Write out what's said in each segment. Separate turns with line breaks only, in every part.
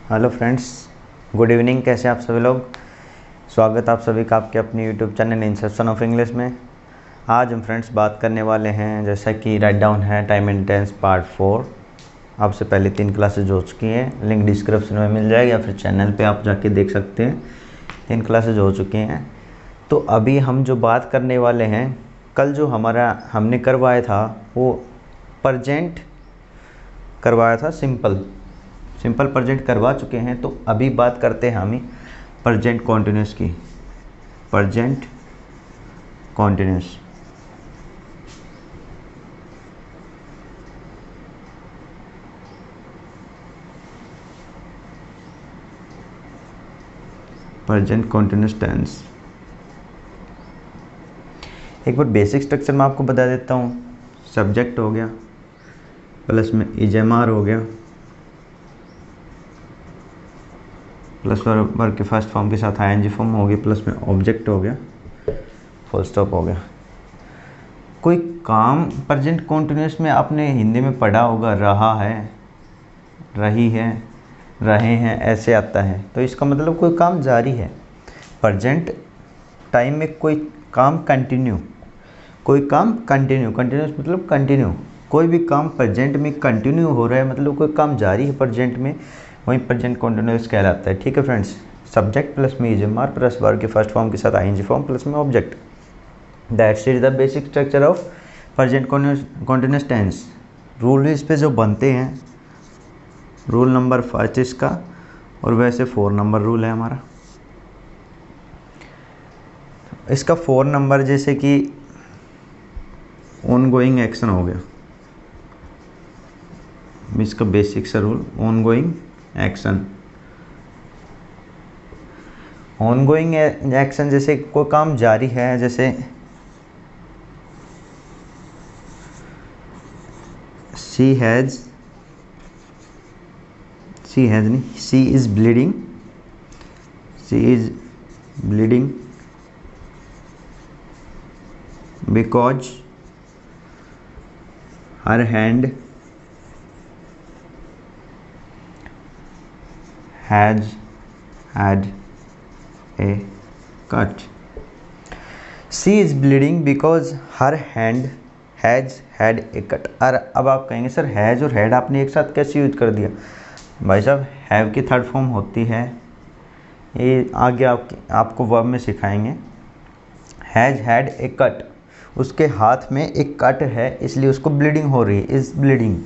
Hello friends, good evening. कैसे आप सभी लोग? स्वागत आप सभी का आपके अपने YouTube channel Inception of English में। आज हम फ्रेंड्स बात करने वाले हैं, जैसा कि राइट डाउन है, टाइम एंड टेंस पार्ट 4। आपसे पहले 3 क्लासेज हो चुकी हैं, लिंक डिस्क्रिप्शन में मिल जाएगी या फिर चैनल पे आप जाके देख सकते हैं। 3 क्लासेज हो चुकी हैं। तो अभी हम जो बात करने वाले हैं, कल जो हमने करवाया था वो प्रेजेंट करवाया था, सिंपल प्रेजेंट करवा चुके हैं। तो अभी बात करते हैं हम प्रेजेंट कॉन्टिन्यूस की। Present continuous present continuous tense. एक बार बेसिक स्ट्रक्चर मैं आपको बता देता हूँ। सब्जेक्ट हो गया, प्लस में इजमार हो गया, प्लस वर्ब के फर्स्ट फॉर्म के साथ आईएनजी फॉर्म हो गया, प्लस में ऑब्जेक्ट हो गया, फुल स्टॉप हो गया। कोई काम प्रेजेंट कॉन्टिन्यूस में आपने हिंदी में पढ़ा होगा, रहा है, रही है, रहे हैं, ऐसे आता है। तो इसका मतलब कोई काम जारी है। प्रेजेंट टाइम में कोई काम कंटिन्यू, कंटिन्यूस मतलब कंटिन्यू। कोई भी काम प्रेजेंट में कंटिन्यू हो रहा है, मतलब कोई काम जारी है प्रेजेंट में, वहीं प्रेजेंट कॉन्टिन्यूस कहलाता है। ठीक है फ्रेंड्स। सब्जेक्ट प्लस में इजमार प्लस वर्ब के फर्स्ट फॉर्म के साथ आईएनजी फॉर्म प्लस में object. That's is the basic structure of present continuous tense. Rule इस पे जो बनते हैं, रूल नंबर 5 इसका, और वैसे 4 नंबर रूल है हमारा। इसका 4 नंबर जैसे कि ऑनगोइंग एक्शन हो गया, इसका बेसिक सा rule ongoing action. Ongoing action जैसे कोई काम जारी है, जैसे she is bleeding because her hand has had a cut। She is bleeding because her hand has had a cut. और अब आप कहेंगे सर हैज और हैड आपने एक साथ कैसे यूज कर दिया? भाई साहब, हैव की थर्ड फॉर्म होती है, ये आगे आपको वर्ब में सिखाएंगे। हैज हैड ए कट, उसके हाथ में एक कट है, इसलिए उसको ब्लीडिंग हो रही है। इज ब्लीडिंग,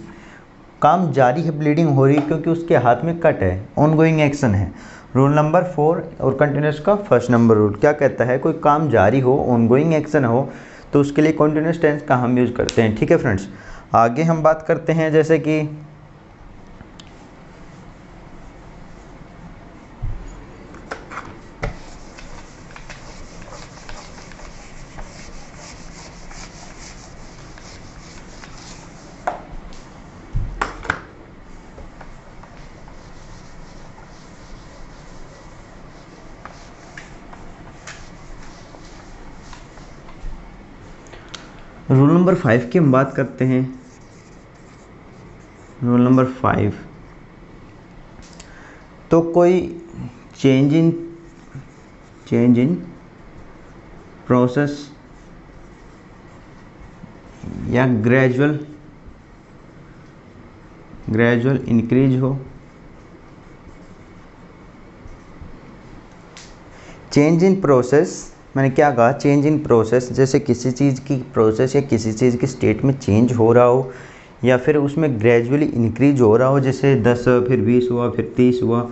काम जारी है, ब्लीडिंग हो रही है क्योंकि उसके हाथ में कट है, ऑनगोइंग एक्शन है। रूल नंबर 4 और कंटिन्यूस का फर्स्ट नंबर रूल क्या कहता है? कोई काम जारी हो, ऑनगोइंग एक्शन हो, तो उसके लिए कंटिन्यूस टेंस का हम यूज़ करते हैं। ठीक है फ्रेंड्स। आगे हम बात करते हैं, जैसे कि रूल नंबर 5 की हम बात करते हैं। रूल नंबर 5, तो कोई चेंज इन प्रोसेस या ग्रेजुअल इंक्रीज हो। चेंज इन प्रोसेस, मैंने क्या कहा? चेंज इन प्रोसेस, जैसे किसी चीज़ की प्रोसेस या किसी चीज़ की स्टेट में चेंज हो रहा हो, या फिर उसमें ग्रेजुअली इंक्रीज हो रहा हो, जैसे 10 फिर 20 हुआ फिर 30 हुआ,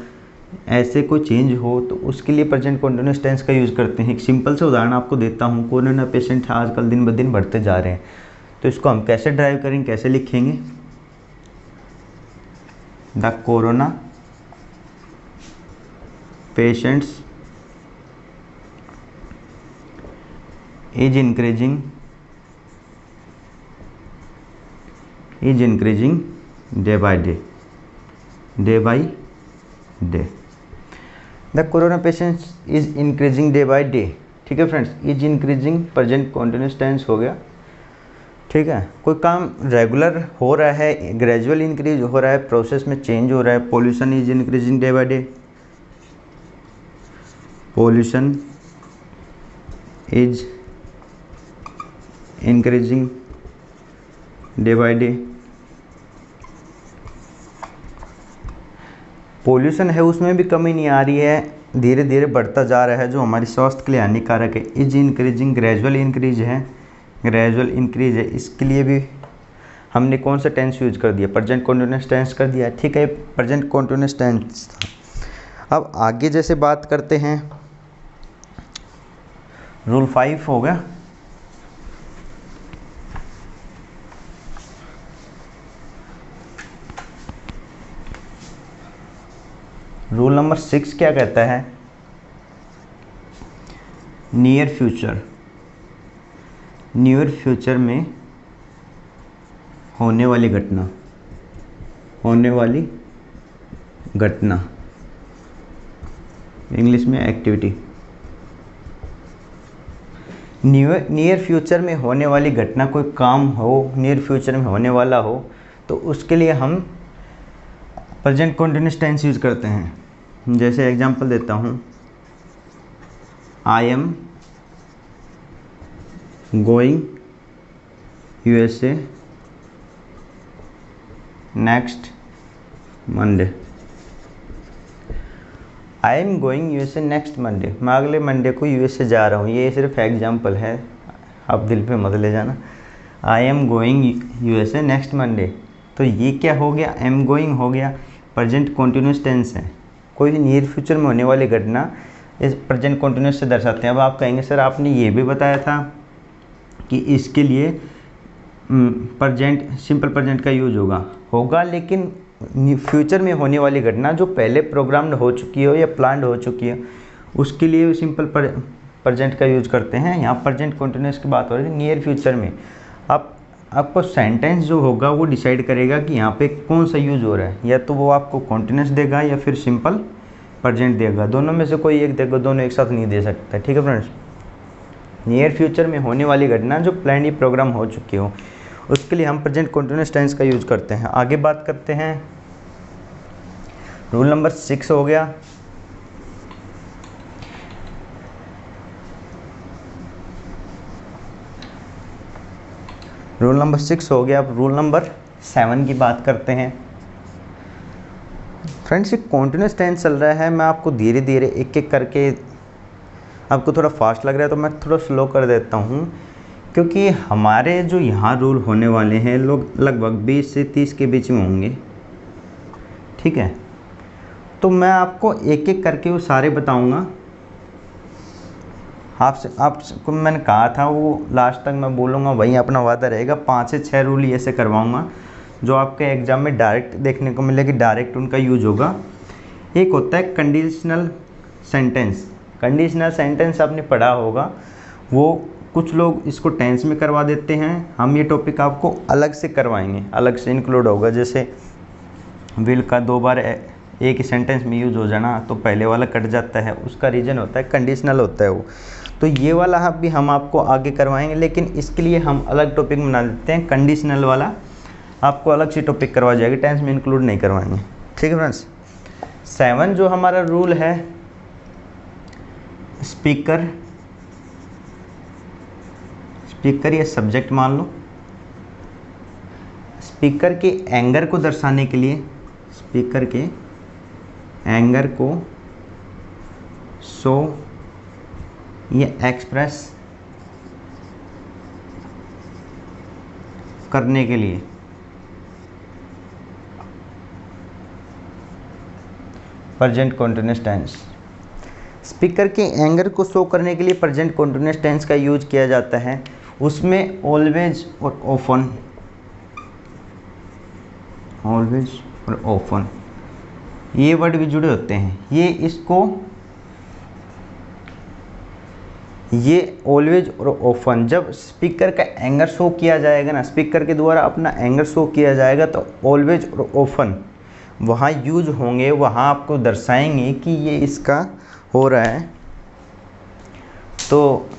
ऐसे कोई चेंज हो, तो उसके लिए प्रेजेंट कॉन्टिन्यूस टेंस का यूज़ करते हैं। एक सिंपल से उदाहरण आपको देता हूँ। कोरोना पेशेंट आजकल दिन ब दिन बढ़ते जा रहे हैं, तो इसको हम कैसे ड्राइव करेंगे, कैसे लिखेंगे? The corona patients is increasing day by day। The corona patients is increasing day by day। ठीक है friends, is increasing present continuous tense हो गया। ठीक है, कोई काम रेगुलर हो रहा है, ग्रेजुअल इंक्रीज हो रहा है, प्रोसेस में चेंज हो रहा है, pollution is increasing day by day, pollution is increasing day by day, pollution है उसमें भी कमी नहीं आ रही है, धीरे धीरे बढ़ता जा रहा है जो हमारे स्वास्थ्य के लिए हानिकारक है। इज इंक्रीजिंग ग्रेजुअल इंक्रीज है, ग्रेजुअल इंक्रीज है, इसके लिए भी हमने कौन सा टेंस यूज कर दिया, प्रेजेंट कंटिन्यूअस टेंस कर दिया। ठीक है, प्रेजेंट कंटिन्यूअस टेंस। अब आगे जैसे बात करते हैं, रूल 5 हो गया। रूल नंबर 6 क्या कहता है, नियर फ्यूचर, नियर फ्यूचर में होने वाली घटना, होने वाली घटना, इंग्लिश में एक्टिविटी। नियर फ्यूचर में होने वाली घटना, कोई काम हो नियर फ्यूचर में होने वाला हो, तो उसके लिए हम प्रेजेंट कंटिन्यूअस टेंस यूज करते हैं। जैसे एग्जांपल देता हूँ, I am going USA next Monday, I am going USA next Monday, मैं अगले मंडे को यूएसए जा रहा हूँ। ये सिर्फ एग्जांपल है, आप दिल पे मत ले जाना। I am going USA next Monday, तो ये क्या हो गया, एम गोइंग हो गया, प्रेजेंट कंटिन्यूअस टेंस है। कोई नियर फ्यूचर में होने वाली घटना इस प्रेजेंट कंटिन्यूअस से दर्शाते हैं। अब आप कहेंगे सर आपने ये भी बताया था कि इसके लिए प्रेजेंट, सिंपल प्रेजेंट का यूज होगा, लेकिन फ्यूचर में होने वाली घटना जो पहले प्रोग्राम्ड हो चुकी हो या प्लान्ड हो चुकी है, उसके लिए सिंपल प्रेजेंट का यूज करते हैं। यहाँ प्रेजेंट कंटिन्यूअस की बात हो रही है नियर फ्यूचर में। आपको सेंटेंस जो होगा वो डिसाइड करेगा कि यहाँ पे कौन सा यूज हो रहा है, या तो वो आपको कंटिन्यूअस देगा या फिर सिंपल प्रेजेंट देगा, दोनों में से कोई एक देगा, दोनों एक साथ नहीं दे सकता। ठीक है फ्रेंड्स, नियर फ्यूचर में होने वाली घटना जो प्लान या प्रोग्राम हो चुकी हो, उसके लिए हम प्रेजेंट कंटिन्यूअस टेंस का यूज करते हैं। आगे बात करते हैं, रूल नंबर 6 हो गया, रूल नंबर 6 हो गया। अब रूल नंबर 7 की बात करते हैं। फ्रेंड्स, ये कॉन्टिन्यूस टेंस चल रहा है, मैं आपको धीरे धीरे एक एक करके, आपको थोड़ा फास्ट लग रहा है तो मैं थोड़ा स्लो कर देता हूँ, क्योंकि हमारे जो यहाँ रूल होने वाले हैं लोग लगभग 20 से 30 के बीच में होंगे। ठीक है, तो मैं आपको एक एक करके वो सारे बताऊँगा। आपको मैंने कहा था वो लास्ट तक मैं बोलूँगा, वही अपना वादा रहेगा। 5 से 6 रूल ये से करवाऊँगा जो आपके एग्ज़ाम में डायरेक्ट देखने को मिलेगी, डायरेक्ट उनका यूज होगा। एक होता है कंडीशनल सेंटेंस। कंडीशनल सेंटेंस आपने पढ़ा होगा, वो कुछ लोग इसको टेंस में करवा देते हैं, हम ये टॉपिक आपको अलग से करवाएंगे, अलग से इंक्लूड होगा। जैसे विल का 2 बार एक ही सेंटेंस में यूज हो जाना तो पहले वाला कट जाता है, उसका रीज़न होता है कंडीशनल होता है वो। तो ये वाला भी हम आपको आगे करवाएंगे, लेकिन इसके लिए हम अलग टॉपिक बना देते हैं। कंडीशनल वाला आपको अलग से टॉपिक करवा जाएगी, टेंस में इंक्लूड नहीं करवाएंगे। ठीक है फ्रेंड्स, 7 जो हमारा रूल है, स्पीकर या सब्जेक्ट मान लो, स्पीकर के एंगर को दर्शाने के लिए, स्पीकर के एंगर को शो या एक्सप्रेस करने के लिए प्रेजेंट कंटीन्यूअस टेंस, स्पीकर के एंगर को शो करने के लिए प्रेजेंट कंटीन्यूअस टेंस का यूज किया जाता है। उसमें ऑलवेज और ऑफन, ऑलवेज और ऑफन ये वर्ड भी जुड़े होते हैं। ये ऑलवेज और ऑफन जब स्पीकर का एंगर शो किया जाएगा ना, स्पीकर के द्वारा अपना एंगर शो किया जाएगा, तो ऑलवेज और ऑफन वहाँ यूज होंगे, वहाँ आपको दर्शाएंगे कि ये इसका हो रहा है। तो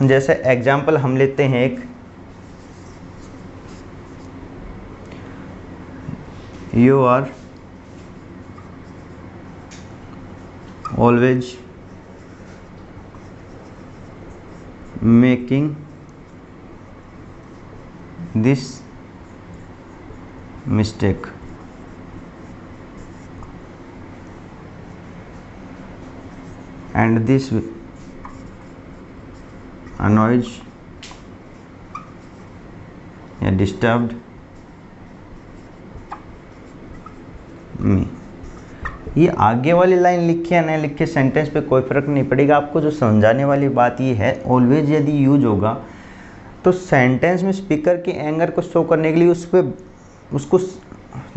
जैसे एग्जाम्पल हम लेते हैं एक, You are always making this mistake. And this annoys या disturbed me. ये आगे वाली लाइन लिखे या नहीं लिखे सेंटेंस पे कोई फ़र्क नहीं पड़ेगा। आपको जो समझाने वाली बात ये है, ऑलवेज यदि यूज होगा तो सेंटेंस में स्पीकर के एंगर को शो करने के लिए उस पर उसको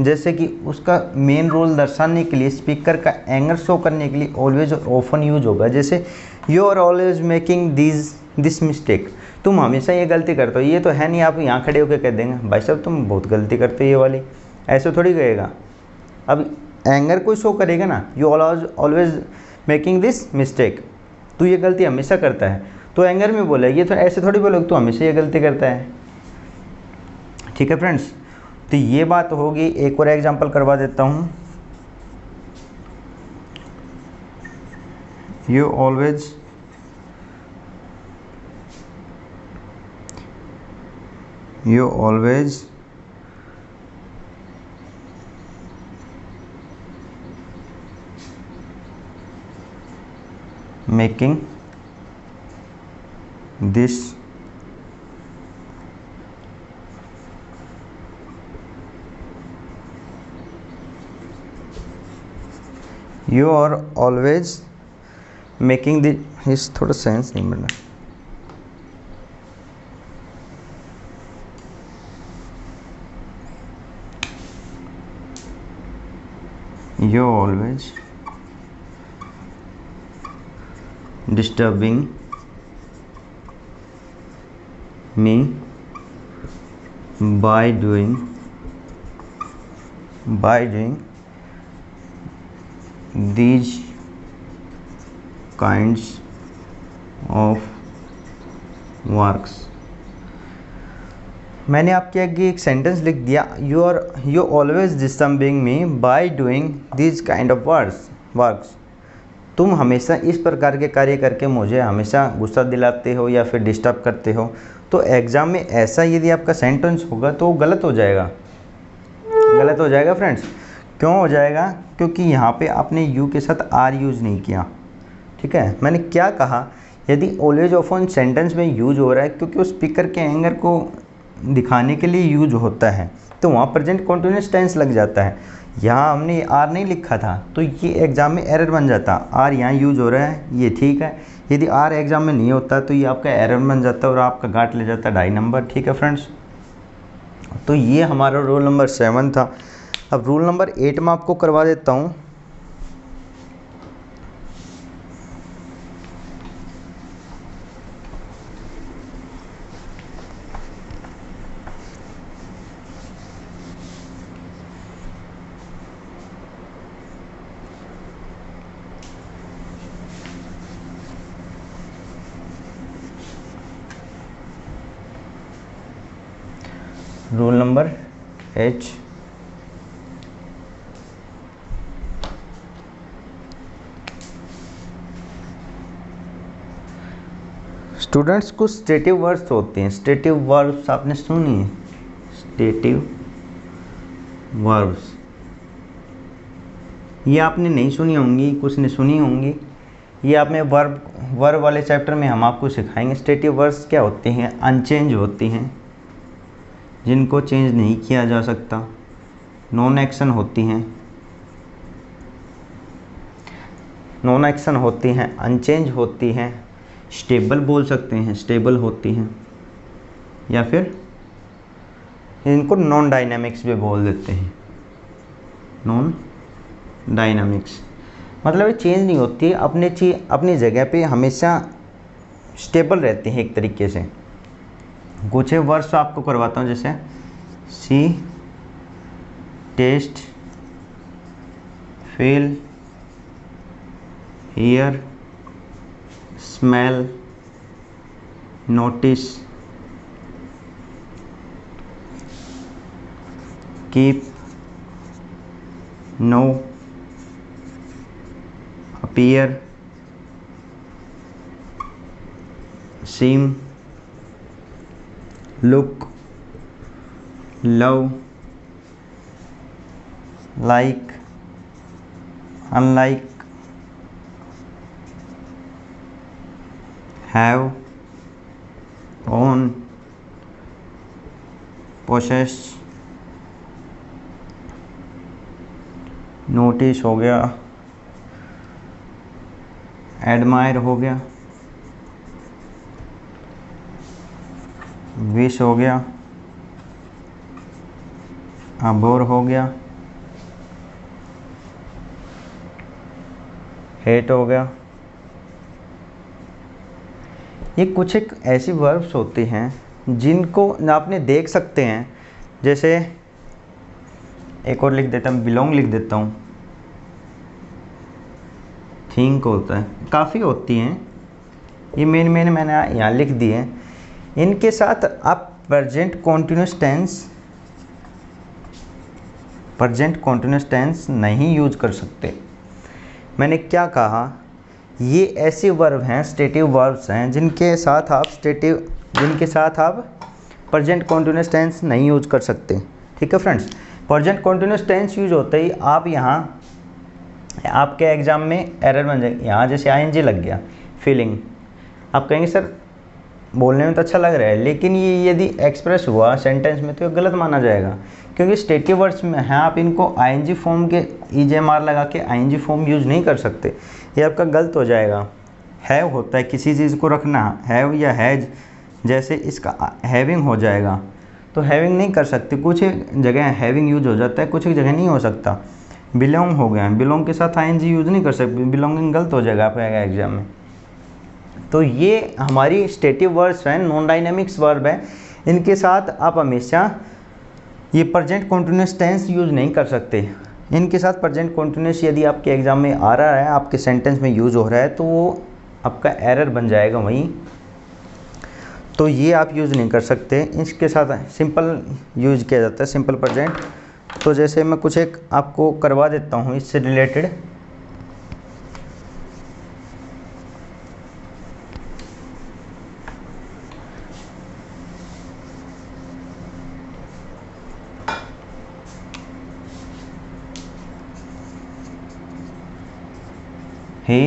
जैसे कि उसका मेन रोल दर्शाने के लिए स्पीकर का एंगर शो करने के लिए ऑलवेज और ऑफन यूज होगा। जैसे you are always making this mistake, तुम हमेशा ये गलती करते हो। ये तो है नहीं आप यहाँ खड़े होकर कह देंगे भाई साहब तुम बहुत गलती करते हो ये वाली, ऐसे थोड़ी कहेगा। अब एंगर को शो करेगा ना, you always making this mistake, तू ये गलती हमेशा करता है, तो एंगर में बोला। ये तो ऐसे थोड़ी बोलोगे तू हमेशा ये गलती करता है। ठीक है फ्रेंड्स, तो ये बात होगी। एक और एग्जांपल करवा देता हूँ। You always making this you are always making this, थोड़ा सेंस नहीं मिल रहा। You always disturbing me by doing these kinds of works। मैंने आपके आगे एक सेंटेंस लिख दिया, you always disturbing me by doing this kind of works. तुम हमेशा इस प्रकार के कार्य करके मुझे हमेशा गुस्सा दिलाते हो या फिर डिस्टर्ब करते हो। तो एग्ज़ाम में ऐसा यदि आपका सेंटेंस होगा तो गलत हो जाएगा। गलत हो जाएगा फ्रेंड्स। क्यों हो जाएगा? क्योंकि यहाँ पे आपने यू के साथ आर यूज़ नहीं किया। ठीक है, मैंने क्या कहा, यदि ऑलवेज ऑफन सेंटेंस में यूज हो रहा है क्योंकि वो स्पीकर के एंगर को दिखाने के लिए यूज होता है, तो वहाँ प्रेजेंट कॉन्टिन्यूस टेंस लग जाता है। यहाँ हमने आर नहीं लिखा था तो ये एग्ज़ाम में एरर बन जाता। आर यहाँ यूज हो रहा है, ये ठीक है। यदि आर एग्ज़ाम में नहीं होता तो ये आपका एरर बन जाता और आपका घाट ले जाता 2.5 नंबर। ठीक है फ्रेंड्स, तो ये हमारा रोल नंबर 7 था। अब रूल नंबर 8 में आपको करवा देता हूँ। रूल नंबर H, स्टूडेंट्स कुछ स्टेटिव वर्ड्स होते हैं। स्टेटिव वर्ब्स आपने सुनी है? स्टेटिव वर्ब्स ये आपने नहीं सुनी होंगी, कुछ ने सुनी होंगी। ये आपने वर्ब वाले चैप्टर में हम आपको सिखाएंगे। स्टेटिव वर्ड्स क्या होते हैं? अनचेंज होती हैं, जिनको चेंज नहीं किया जा सकता। नॉन एक्शन होती हैं, अनचेंज होती हैं, स्टेबल बोल सकते हैं, स्टेबल होती हैं, या फिर इनको नॉन डायनामिक्स भी बोल देते हैं। नॉन डायनामिक्स मतलब ये चेंज नहीं होती, अपनी जगह पे हमेशा स्टेबल रहती हैं एक तरीके से। कुछ वर्ड्स आपको करवाता हूँ, जैसे see, taste, feel, hear, smell, notice, keep, know, appear, seem, look, love, like, unlike, have, own, possess, notice हो गया, एडमायर हो गया, विश हो गया, अबोर हो गया, हेट हो गया। ये कुछ एक ऐसी वर्ब्स होती हैं जिनको ना आपने देख सकते हैं, जैसे एक और लिख देता हूँ, बिलोंग लिख देता हूँ, थिंक होता है, काफ़ी होती हैं, ये मेन मैंने यहाँ लिख दिए हैं। इनके साथ आप प्रेजेंट कॉन्टिन्यूस टेंस नहीं यूज कर सकते। मैंने क्या कहा, ये ऐसे वर्ब हैं, स्टेटिव वर्ब्स हैं, जिनके साथ आप प्रेजेंट कॉन्टिन्यूस टेंस नहीं यूज कर सकते। ठीक है friends, present continuous tense use होते ही आप यहाँ आपके एग्जाम में एरर बन जाएगी। यहाँ जैसे आईएनजी लग गया, फीलिंग, आप कहेंगे सर बोलने में तो अच्छा लग रहा है, लेकिन ये यदि एक्सप्रेस हुआ सेंटेंस में तो ये गलत माना जाएगा, क्योंकि स्टेटिव वर्ड्स में हैं, आप इनको आईएनजी फॉर्म के ईजेएमआर लगा के आईएनजी फॉर्म यूज़ नहीं कर सकते, ये आपका गलत हो जाएगा। हैव होता है किसी चीज़ को रखना, हैव या हैज, जैसे इसका हैविंग हो जाएगा, तो हैविंग नहीं कर सकते, कुछ जगह हैविंग यूज हो जाता है, कुछ एक जगह नहीं हो सकता। बिलोंग हो गया, बिलोंग के साथ आईएनजी यूज़ नहीं कर सकते, बिलोंगिंग गलत हो जाएगा आपका एग्जाम में। तो ये हमारी स्टेटिव वर्ड्स हैं, नॉन डायनेमिक्स वर्ब है, इनके साथ आप हमेशा ये प्रेजेंट कॉन्टिन्यूस टेंस यूज़ नहीं कर सकते। इनके साथ प्रेजेंट कॉन्टिन्यूस यदि आपके एग्जाम में आ रहा है, आपके सेंटेंस में यूज़ हो रहा है, तो वो आपका एरर बन जाएगा वहीं, तो ये आप यूज़ नहीं कर सकते। इसके साथ सिंपल यूज किया जाता है, सिंपल प्रेजेंट। तो जैसे मैं कुछ एक आपको करवा देता हूँ इससे related. he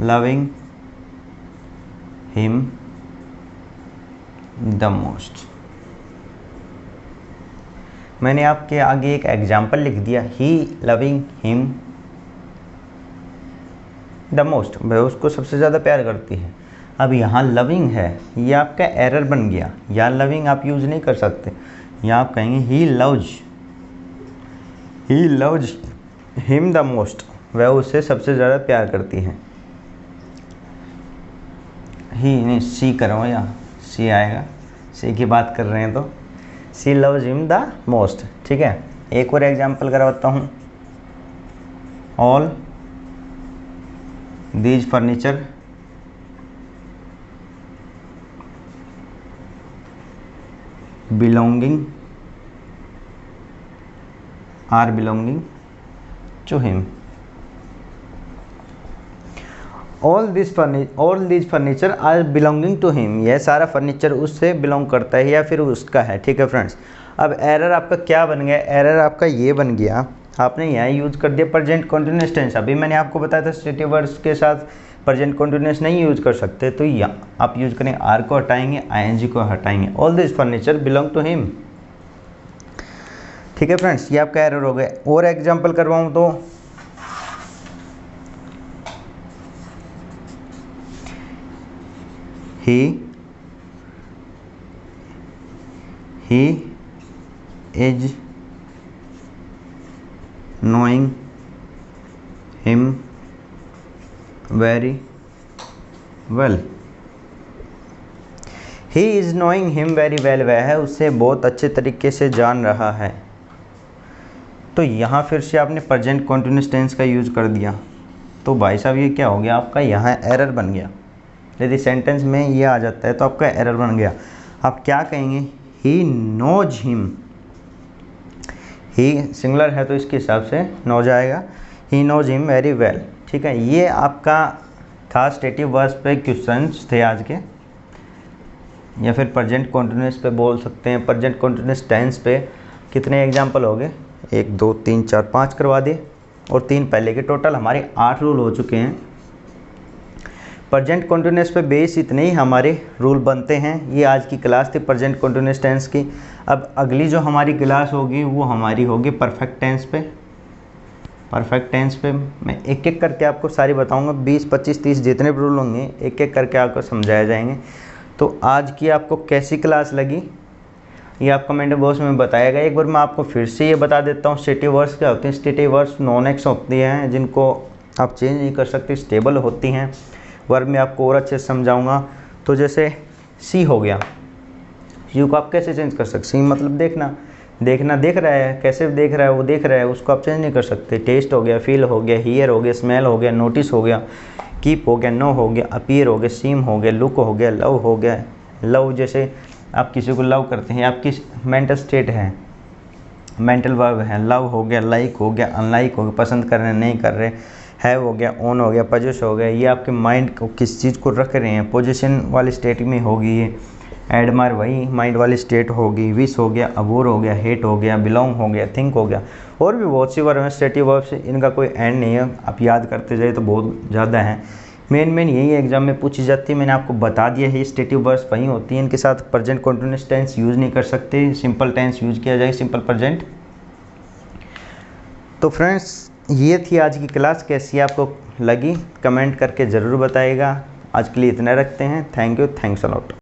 loving him the most। मैंने आपके आगे एक एग्जाम्पल लिख दिया, he loving him the most, वह उसको सबसे ज़्यादा प्यार करती है। अब यहाँ लविंग है, ये आपका एरर बन गया, यहाँ लविंग आप यूज़ नहीं कर सकते, यहाँ आप कहेंगे he loves him the most, वह उससे सबसे ज़्यादा प्यार करती है। ही नहीं, सी करो या सी आएगा, सी की बात कर रहे हैं तो she loves him the most. ठीक है, एक और एग्जाम्पल करवाता हूँ। All these furniture belonging to him. All these furniture are belonging to him, यह सारा फर्नीचर उससे बिलोंग करता है या फिर उसका है। ठीक है फ्रेंड्स, अब एरर आपका क्या बन गया, एरर आपका ये बन गया, आपने यहाँ यूज कर दिया प्रेजेंट कॉन्टिन्यूस टेंस। अभी मैंने आपको बताया था स्टेटिव वर्ड्स के साथ प्रेजेंट कॉन्टिन्यूस नहीं यूज कर सकते, तो यहाँ आप यूज करेंगे, आर को हटाएंगे, आईएनजी को हटाएंगे, all this furniture belong to him. ठीक है फ्रेंड्स, ये आपका एरर हो गया। और एग्जाम्पल करवाऊँ तो he is knowing him very well। he is knowing him very well, वह है उससे बहुत अच्छे तरीके से जान रहा है। तो यहाँ फिर से आपने प्रेजेंट कॉन्टिन्यूस टेंस का यूज कर दिया, तो भाई साहब ये क्या हो गया, आपका यहाँ एरर बन गया। यदि सेंटेंस में ये आ जाता है तो आपका एरर बन गया। आप क्या कहेंगे, he knows him, he singular है तो इसके हिसाब से नोज आएगा, he knows him very well. ठीक है, ये आपका था स्टेटिव वर्ब्स पे क्वेश्चंस थे आज के, या फिर प्रेजेंट कॉन्टिन्यूस पे बोल सकते हैं। प्रेजेंट कॉन्टिन्यूस टेंस पे कितने एग्जाम्पल हो गए, 1 2 3 4 5 करवा दिए और 3 पहले के, टोटल हमारे 8 रूल हो चुके हैं। प्रेजेंट कॉन्टिन्यूस पे बेस इतने ही हमारे रूल बनते हैं। ये आज की क्लास थी प्रेजेंट कॉन्टिन्यूस टेंस की। अब अगली जो हमारी क्लास होगी वो हमारी होगी परफेक्ट टेंस पे। परफेक्ट टेंस पे मैं एक एक करके आपको सारी बताऊंगा, 20 25 30 जितने भी रूल होंगे एक एक करके आपको समझाए जाएंगे। तो आज की आपको कैसी क्लास लगी ये आप कमेंट बॉक्स में बताएगा। एक बार मैं आपको फिर से ये बता देता हूँ स्टेटिव वर्ब्स क्या होते हैं। स्टेटिव वर्ब्स नॉन एक्स होती हैं जिनको आप चेंज नहीं कर सकते, स्टेबल होती हैं। वर्ब में आपको और अच्छे से समझाऊंगा। तो जैसे सी हो गया, यू को आप कैसे चेंज कर सकते, सी मतलब देखना, देखना देख रहा है, कैसे देख रहा है वो देख रहा है, उसको आप चेंज नहीं कर सकते। टेस्ट हो गया, फील हो गया, हियर हो गया, स्मेल हो गया, नोटिस हो गया, कीप हो गया, नो हो गया, अपीयर हो गया, सीम हो गया, लुक हो गया, लव हो गया। लव जैसे आप किसी को लव करते हैं, आपकी मेंटल स्टेट है, मेंटल वर्ब है। लव हो गया, लाइक हो गया, अनलाइक हो गया, पसंद कर रहे हैं नहीं कर रहे, हैव हो गया, ओन हो गया, पजेस हो गया। ये आपके माइंड को किस चीज़ को रख रहे हैं, पोजीशन वाली स्टेट में होगी ये। एडमायर वही माइंड वाली स्टेट होगी। विश हो गया, अबोर हो गया, हेट हो गया, बिलोंग हो गया, थिंक हो गया। और भी बहुत सी वर्ब हैं स्टेटिव वर्ब्स, इनका कोई एंड नहीं है, आप याद करते जाइए तो बहुत ज़्यादा हैं। मेन यही एग्जाम में पूछी जाती है। मैंने आपको बता दिया है स्टेटिव वर्ब्स वही होती हैं, इनके साथ प्रेजेंट कंटिन्यूअस टेंस यूज़ नहीं कर सकते, सिंपल टेंस यूज़ किया जाए, सिंपल प्रेजेंट। तो फ्रेंड्स ये थी आज की क्लास, कैसी आपको लगी कमेंट करके ज़रूर बताइएगा। आज के लिए इतना रखते हैं। Thank you, thanks a lot.